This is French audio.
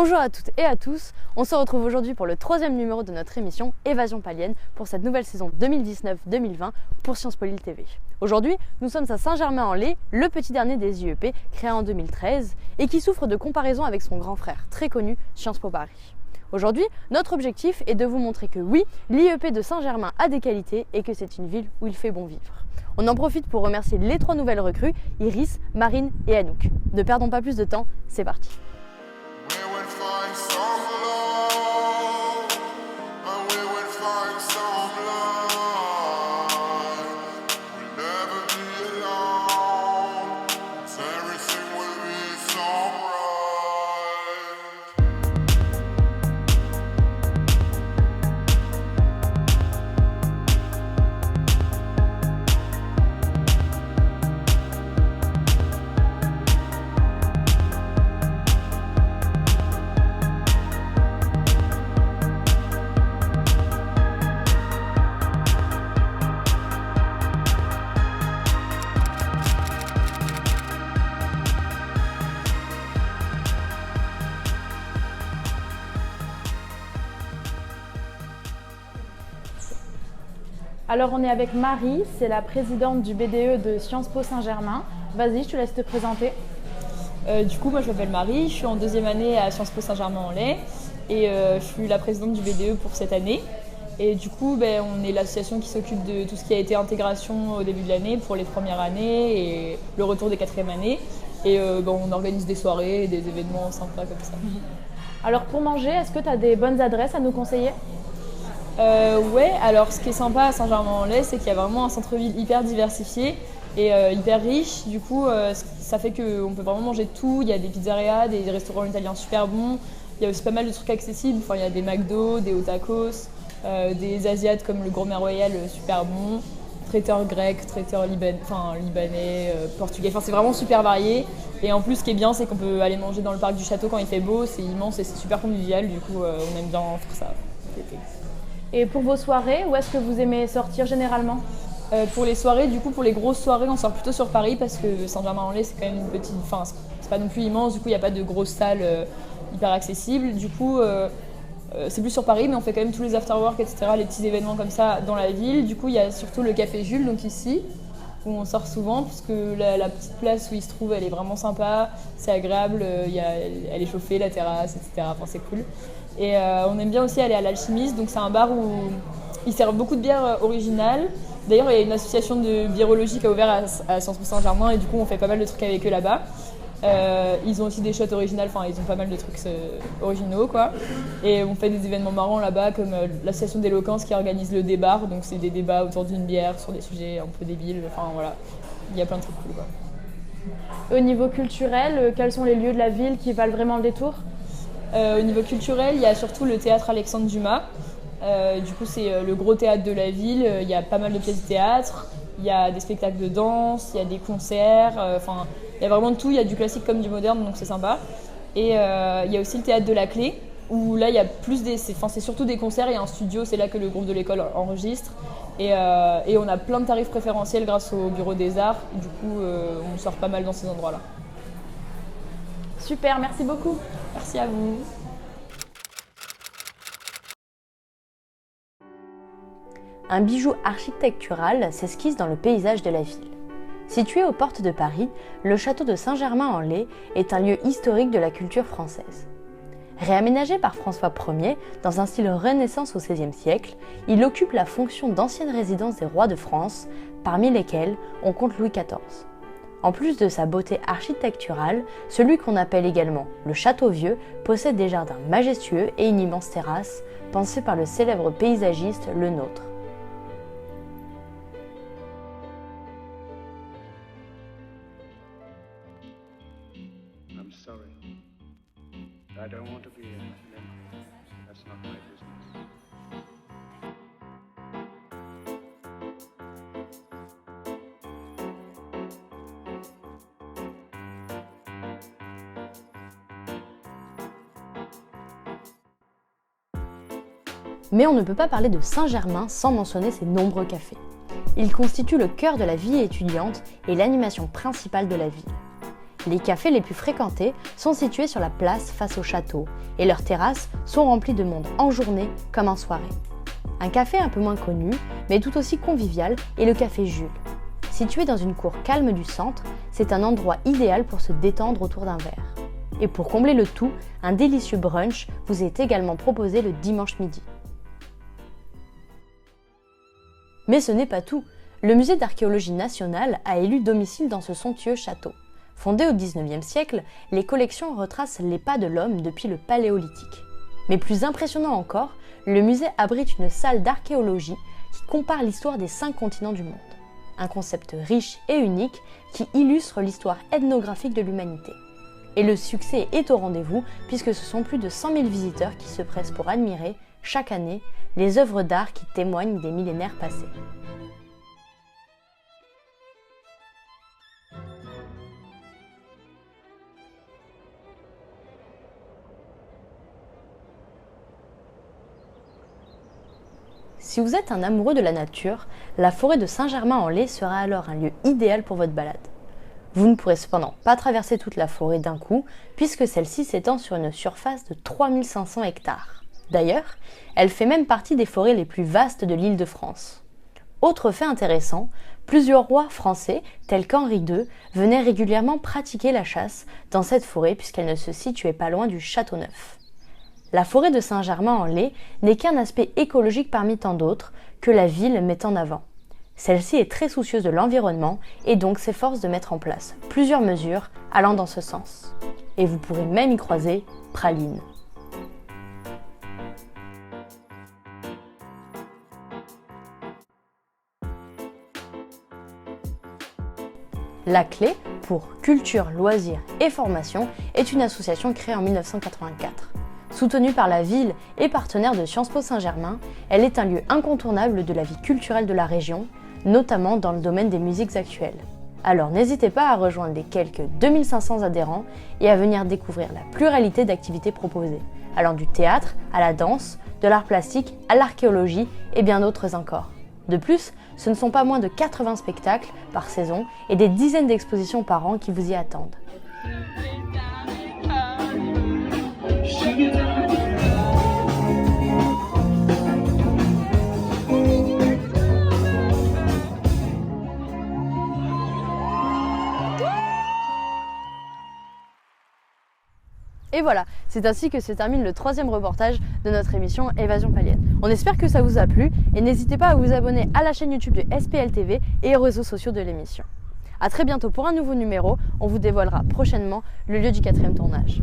Bonjour à toutes et à tous, on se retrouve aujourd'hui pour le 3e numéro de notre émission Évasion Palienne pour cette nouvelle saison 2019-2020 pour Sciences Po Lille TV. Aujourd'hui, nous sommes à Saint-Germain-en-Laye, le petit dernier des IEP, créé en 2013 et qui souffre de comparaison avec son grand frère très connu, Sciences Po Paris. Aujourd'hui, notre objectif est de vous montrer que oui, l'IEP de Saint-Germain a des qualités et que c'est une ville où il fait bon vivre. On en profite pour remercier les 3 nouvelles recrues, Iris, Marine et Anouk. Ne perdons pas plus de temps, c'est parti. Alors on est avec Marie, c'est la présidente du BDE de Sciences Po Saint-Germain. Vas-y, je te laisse te présenter. Du coup, moi je m'appelle Marie, je suis en 2e année à Sciences Po Saint-Germain-en-Laye et je suis la présidente du BDE pour cette année. Et du coup, on est l'association qui s'occupe de tout ce qui a été intégration au début de l'année pour les premières années et le retour des 4e années. Et on organise des soirées et des événements sympas comme ça. Alors pour manger, est-ce que tu as des bonnes adresses à nous conseiller ? Ouais, alors ce qui est sympa à Saint-Germain-en-Laye, c'est qu'il y a vraiment un centre-ville hyper diversifié et hyper riche. Du coup, ça fait qu'on peut vraiment manger de tout. Il y a des pizzerias, des restaurants italiens super bons. Il y a aussi pas mal de trucs accessibles. Enfin, il y a des McDo, des hot tacos, des asiates comme le Gourmet Royal super bon, traiteurs grecs, traiteurs libanais, portugais. Enfin, c'est vraiment super varié. Et en plus, ce qui est bien, c'est qu'on peut aller manger dans le parc du château quand il fait beau. C'est immense et c'est super convivial. Du coup, on aime bien faire ça l'été. Et pour vos soirées, où est-ce que vous aimez sortir généralement ? Pour les soirées, du coup, pour les grosses soirées, on sort plutôt sur Paris parce que Saint-Germain-en-Laye, c'est quand même une petite... Enfin, c'est pas non plus immense, du coup, il n'y a pas de grosses salles hyper accessibles. Du coup, c'est plus sur Paris, mais on fait quand même tous les after-work, etc., les petits événements comme ça dans la ville. Du coup, il y a surtout le Café Jules, donc ici, où on sort souvent, parce que la petite place où il se trouve, elle est vraiment sympa, c'est agréable, elle est chauffée, la terrasse, etc., enfin, c'est cool. Et on aime bien aussi aller à l'Alchimiste, donc c'est un bar où ils servent beaucoup de bières originales. D'ailleurs, il y a une association de biérologie qui a ouvert à Sciences Po Saint-Germain et du coup on fait pas mal de trucs avec eux là-bas. Ils ont aussi des shots originales, enfin ils ont pas mal de trucs originaux quoi. Et on fait des événements marrants là-bas comme l'association d'Éloquence qui organise le débat, donc c'est des débats autour d'une bière sur des sujets un peu débiles, enfin voilà, il y a plein de trucs cool quoi. Au niveau culturel, quels sont les lieux de la ville qui valent vraiment le détour ? Au niveau culturel, il y a surtout le théâtre Alexandre Dumas. Du coup, c'est le gros théâtre de la ville. Il y a pas mal de pièces de théâtre. Il y a des spectacles de danse, il y a des concerts. Il y a vraiment de tout. Il y a du classique comme du moderne, donc c'est sympa. Et il y a aussi le théâtre de la Clé, où là, il y a plus c'est surtout des concerts. Il y a un studio, c'est là que le groupe de l'école enregistre. Et on a plein de tarifs préférentiels grâce au Bureau des Arts. Du coup, on sort pas mal dans ces endroits-là. Super, merci beaucoup. Merci à vous. Un bijou architectural s'esquisse dans le paysage de la ville. Situé aux portes de Paris, le château de Saint-Germain-en-Laye est un lieu historique de la culture française. Réaménagé par François Ier dans un style Renaissance au XVIe siècle, il occupe la fonction d'ancienne résidence des rois de France, parmi lesquels on compte Louis XIV. En plus de sa beauté architecturale, celui qu'on appelle également le Château Vieux possède des jardins majestueux et une immense terrasse, pensée par le célèbre paysagiste Le Nôtre. I'm sorry. I don't want to be a member. That's not my business. Mais on ne peut pas parler de Saint-Germain sans mentionner ses nombreux cafés. Ils constituent le cœur de la vie étudiante et l'animation principale de la ville. Les cafés les plus fréquentés sont situés sur la place face au château et leurs terrasses sont remplies de monde en journée comme en soirée. Un café un peu moins connu, mais tout aussi convivial, est le café Jules. Situé dans une cour calme du centre, c'est un endroit idéal pour se détendre autour d'un verre. Et pour combler le tout, un délicieux brunch vous est également proposé le dimanche midi. Mais ce n'est pas tout. Le musée d'archéologie nationale a élu domicile dans ce somptueux château. Fondé au XIXe siècle, les collections retracent les pas de l'homme depuis le Paléolithique. Mais plus impressionnant encore, le musée abrite une salle d'archéologie qui compare l'histoire des 5 continents du monde. Un concept riche et unique qui illustre l'histoire ethnographique de l'humanité. Et le succès est au rendez-vous puisque ce sont plus de 100 000 visiteurs qui se pressent pour admirer, chaque année, les œuvres d'art qui témoignent des millénaires passés. Si vous êtes un amoureux de la nature, la forêt de Saint-Germain-en-Laye sera alors un lieu idéal pour votre balade. Vous ne pourrez cependant pas traverser toute la forêt d'un coup, puisque celle-ci s'étend sur une surface de 3500 hectares. D'ailleurs, elle fait même partie des forêts les plus vastes de l'Île-de-France. Autre fait intéressant, plusieurs rois français, tels qu'Henri II, venaient régulièrement pratiquer la chasse dans cette forêt puisqu'elle ne se situait pas loin du Châteauneuf. La forêt de Saint-Germain-en-Laye n'est qu'un aspect écologique parmi tant d'autres que la ville met en avant. Celle-ci est très soucieuse de l'environnement et donc s'efforce de mettre en place plusieurs mesures allant dans ce sens. Et vous pourrez même y croiser Praline. La Clé, pour culture, loisirs et formation, est une association créée en 1984. Soutenue par la ville et partenaire de Sciences Po Saint-Germain, elle est un lieu incontournable de la vie culturelle de la région, notamment dans le domaine des musiques actuelles. Alors n'hésitez pas à rejoindre les quelques 2500 adhérents et à venir découvrir la pluralité d'activités proposées, allant du théâtre à la danse, de l'art plastique à l'archéologie et bien d'autres encore. De plus, ce ne sont pas moins de 80 spectacles par saison et des dizaines d'expositions par an qui vous y attendent. Et voilà, c'est ainsi que se termine le 3e reportage de notre émission Évasion Palienne. On espère que ça vous a plu et n'hésitez pas à vous abonner à la chaîne YouTube de SPL TV et aux réseaux sociaux de l'émission. A très bientôt pour un nouveau numéro, on vous dévoilera prochainement le lieu du 4e tournage.